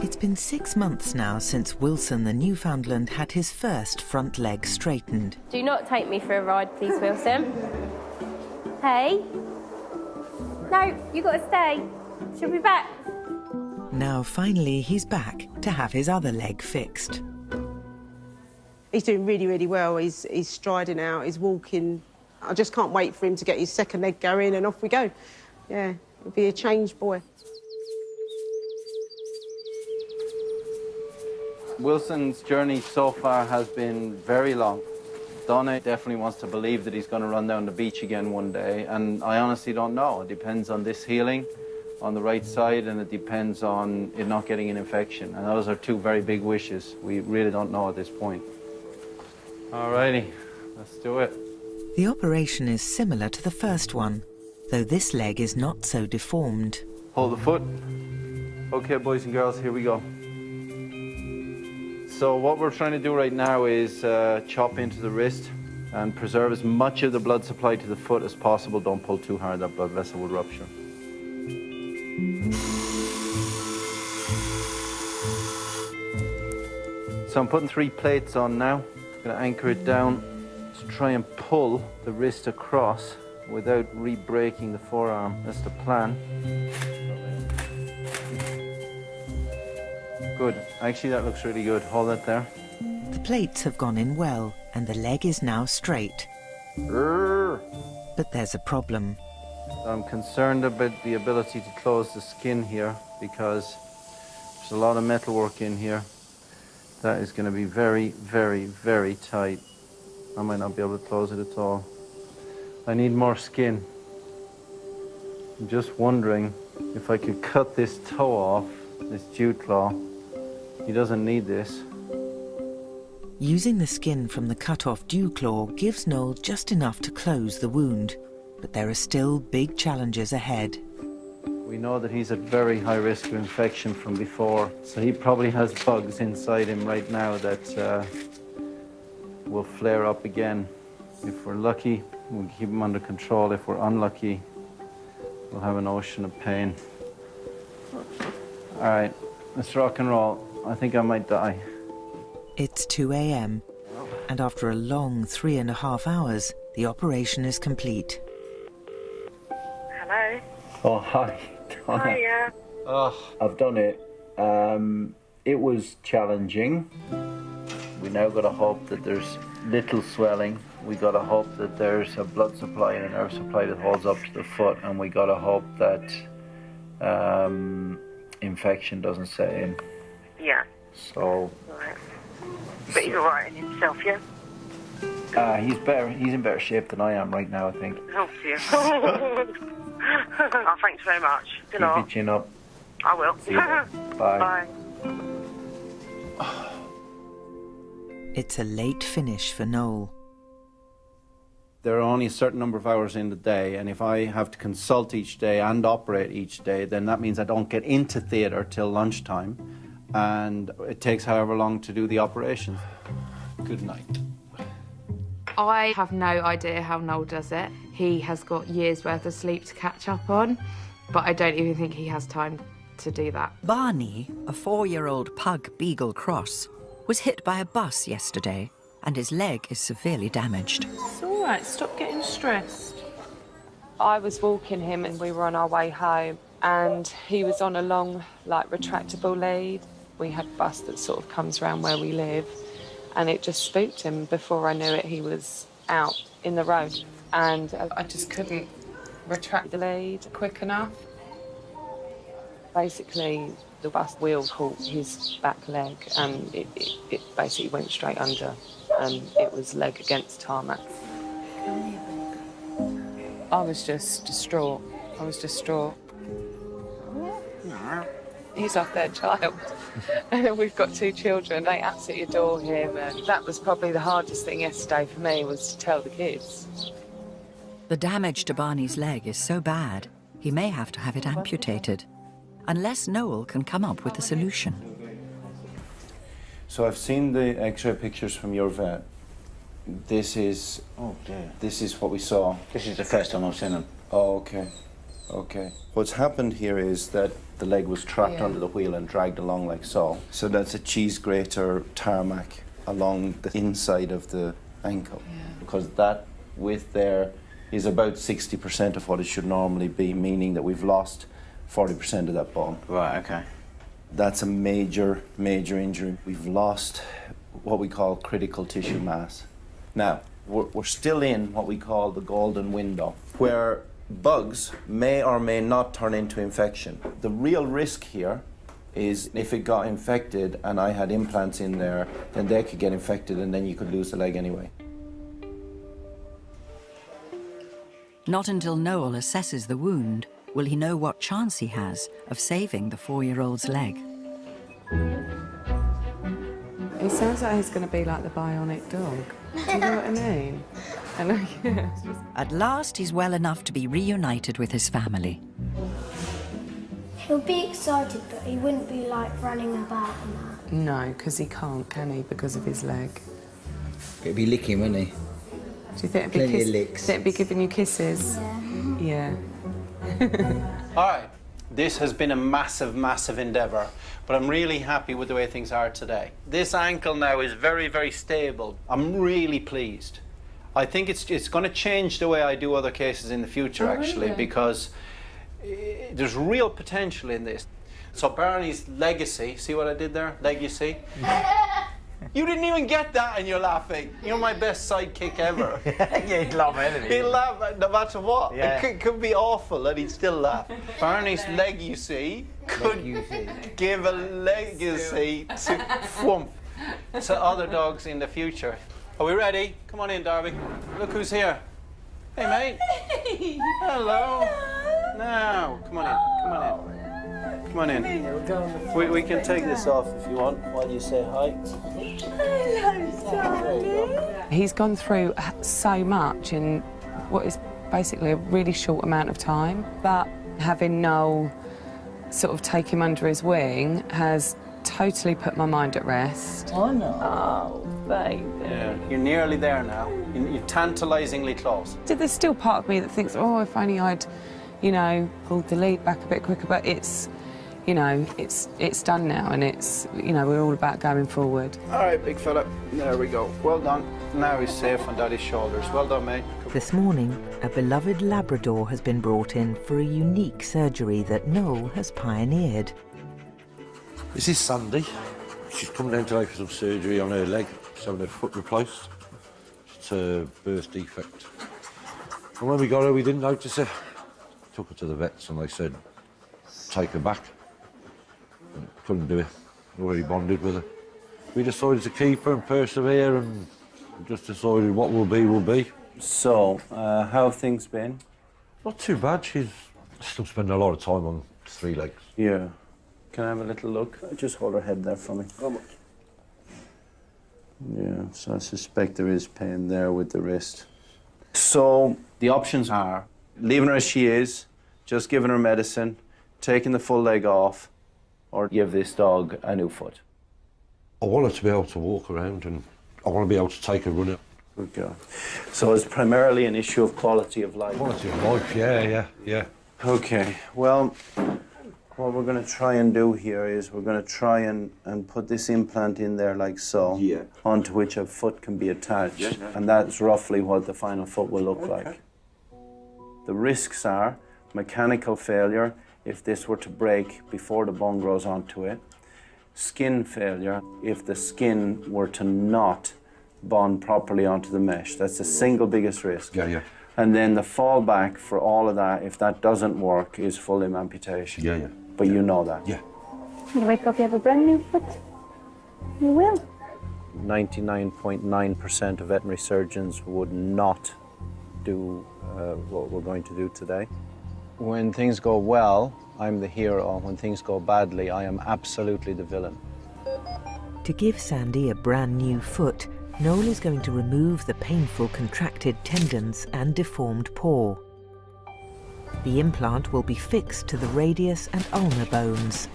It's been 6 months now since Wilson the Newfoundland had his first front leg straightened. Do not take me for a ride, please, Wilson. Hey? No, you got to stay. She'll be back. Now, finally, he's back to have his other leg fixed. He's doing really, really well. He's striding out, he's walking. I just can't wait for him to get his second leg going and off we go. Yeah, he'll be a changed boy. Wilson's journey so far has been very long. Donna definitely wants to believe that he's going to run down the beach again one day, and I honestly don't know. It depends on this healing on the right side, and it depends on it not getting an infection. And those are two very big wishes. We really don't know at this point. Alrighty, let's do it. The operation is similar to the first one, though this leg is not so deformed. Hold the foot. Okay, boys and girls, here we go. So what we're trying to do right now is chop into the wrist and preserve as much of the blood supply to the foot as possible. Don't pull too hard, that blood vessel will rupture. So I'm putting 3 plates on now. I'm going to anchor it down to try and pull the wrist across without re-breaking the forearm. That's the plan. Good. Actually, that looks really good. Hold that there. The plates have gone in well, and the leg is now straight. But there's a problem. I'm concerned about the ability to close the skin here because there's a lot of metal work in here. That is going to be very, very, very tight. I might not be able to close it at all. I need more skin. I'm just wondering if I could cut this toe off, this dew claw. He doesn't need this. Using the skin from the cut-off dew claw gives Noel just enough to close the wound, but there are still big challenges ahead. We know that he's at very high risk of infection from before, so he probably has bugs inside him right now that will flare up again. If we're lucky, we'll keep him under control. If we're unlucky, we'll have an ocean of pain. All right, let's rock and roll. I think I might die. It's 2 a.m, and after a long 3.5 hours, the operation is complete. Hello. Oh, hi. Hiya. Oh, I've done it. It was challenging. We now got to hope that there's little swelling. We got to hope that there's a blood supply and a nerve supply that holds up to the foot, and we got to hope that infection doesn't set in. Yeah. So. Right. But he's all right in himself, yeah? He's better. He's in better shape than I am right now, I think. Oh dear. Oh, thanks very much. Good Keep night. your chin up. I will. See you. Bye. Bye. It's a late finish for Noel. There are only a certain number of hours in the day, and if I have to consult each day and operate each day, then that means I don't get into theatre till lunchtime, and it takes however long to do the operations. Good night. I have no idea how Noel does it. He has got years' worth of sleep to catch up on, but I don't even think he has time to do that. Barney, a 4-year-old pug beagle cross, was hit by a bus yesterday, and his leg is severely damaged. It's all right, stop getting stressed. I was walking him and we were on our way home, and he was on a long, retractable lead. We had a bus that sort of comes around where we live, and it just spooked him. Before I knew it, he was out in the road, and I just couldn't retract the lead quick enough. Basically, the bus wheel caught his back leg, and it basically went straight under, and it was leg against tarmac. I was just distraught. He's our third child, and we've got 2 children. They absolutely adore him, and that was probably the hardest thing yesterday for me, was to tell the kids. The damage to Barney's leg is so bad, he may have to have it amputated, unless Noel can come up with a solution. So I've seen the X-ray pictures from your vet. This is... Oh dear. This is what we saw. This is the first time I've seen them. Oh, okay. Okay. What's happened here is that the leg was trapped under the wheel and dragged along like so. So that's a cheese grater tarmac along the inside of the ankle. Because that width there is about 60% of what it should normally be, meaning that we've lost 40% of that bone. Right, okay. That's a major, major injury. We've lost what we call critical tissue mass. Now, we're still in what we call the golden window, where bugs may or may not turn into infection. The real risk here is if it got infected and I had implants in there, then they could get infected and then you could lose the leg anyway. Not until Noel assesses the wound will he know what chance he has of saving the 4-year-old's leg. He sounds like he's going to be like the bionic dog. Do you know what I mean? And At last, he's well enough to be reunited with his family. He'll be excited, but he wouldn't be like running about and that. no, because he can't, can he, because of his leg? It'd be licking, wouldn't he? Do you think it'd be, Plenty of licks. Think it'd be giving you kisses? Yeah. Yeah. All right, this has been a massive, massive endeavour, but I'm really happy with the way things are today. This ankle now is very, very stable. I'm really pleased. I think it's going to change the way I do other cases in the future, actually, because there's real potential in this. So Barney's legacy, see what I did there? Legacy. You didn't even get that and you're laughing. You're my best sidekick ever. Yeah, he'd laugh at anything. He'd laugh no matter what. Yeah. It could be awful and he'd still laugh. Barney's legacy could give a legacy to other dogs in the future. Are we ready? Come on in, Darby. Look who's here. Hey, mate. Hello. Now, come on in. Come on in. Come on in. We can take this off if you want while you say hi. He's gone through so much in what is basically a really short amount of time, but having Noel sort of take him under his wing has totally put my mind at rest. Oh, no. Oh, baby. Yeah, you're nearly there now. You're tantalisingly close. There's still part of me that thinks, oh, if only I'd, you know, pulled the lead back a bit quicker, but it's, you know, it's done now, and it's, you know, we're all about going forward. All right, big fella. There we go. Well done. Now he's safe on Daddy's shoulders. Well done, mate. This morning, a beloved Labrador has been brought in for a unique surgery that Noel has pioneered. This is Sandy. She's come down today for some surgery on her leg. She's having her foot replaced. It's a birth defect. And when we got her, we didn't notice her. Took her to the vets and they said, take her back. And couldn't do it. Already bonded with her. We decided to keep her and persevere and just decided what will be, will be. So, how have things been? Not too bad. She's still spending a lot of time on 3 legs. Yeah. Can I have a little look? Just hold her head there for me. Yeah, so I suspect there is pain there with the wrist. So the options are leaving her as she is, just giving her medicine, taking the full leg off, or give this dog a new foot. I want her to be able to walk around and I want to be able to take a runner. Good girl. So it's primarily an issue of quality of life. Quality of life, yeah. Okay, well, what we're going to try and do here is we're going to try and put this implant in there like so, onto which a foot can be attached, and that's roughly what the final foot will look like. The risks are mechanical failure if this were to break before the bone grows onto it, skin failure if the skin were to not bond properly onto the mesh. That's the single biggest risk. And then the fallback for all of that, if that doesn't work, is full limb amputation. But you know that. You wake up, you have a brand new foot. You will. 99.9% of veterinary surgeons would not do what we're going to do today. When things go well, I'm the hero. When things go badly, I am absolutely the villain. To give Sandy a brand new foot, Noel is going to remove the painful contracted tendons and deformed paw. The implant will be fixed to the radius and ulnar bones.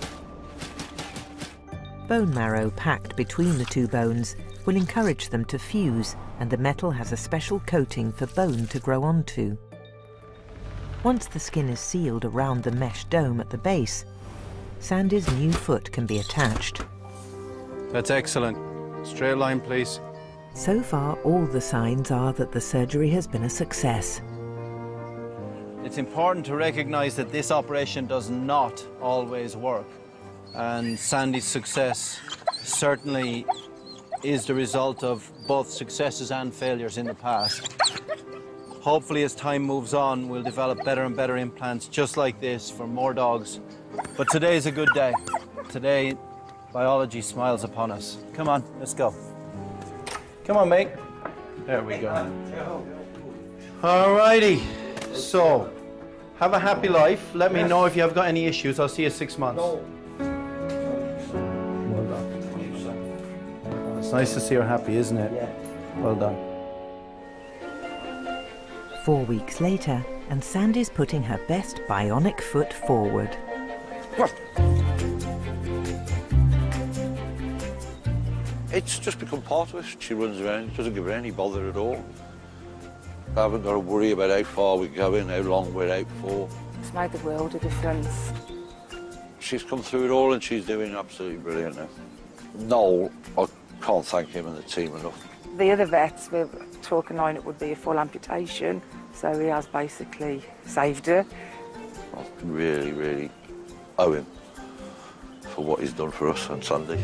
Bone marrow packed between the 2 bones will encourage them to fuse, and the metal has a special coating for bone to grow onto. Once the skin is sealed around the mesh dome at the base, Sandy's new foot can be attached. That's excellent. Straight line, please. So far, all the signs are that the surgery has been a success. It's important to recognise that this operation does not always work. And Sandy's success certainly is the result of both successes and failures in the past. Hopefully, as time moves on, we'll develop better and better implants just like this for more dogs. But today is a good day. Today, biology smiles upon us. Come on, let's go. Come on, mate. There we go. All righty. So, have a happy life. Let me know if you have got any issues. I'll see you in 6 months. Well done. It's nice to see her happy, isn't it? Yeah. Well done. 4 weeks later, and Sandy's putting her best bionic foot forward. It's just become part of us. She runs around, it doesn't give her any bother at all. I haven't got to worry about how far we're going, how long we're out for. It's made the world a difference. She's come through it all and she's doing absolutely brilliant now. Noel, I can't thank him and the team enough. The other vets were talking like it would be a full amputation, so he has basically saved her. I really, really owe him for what he's done for us on Sunday.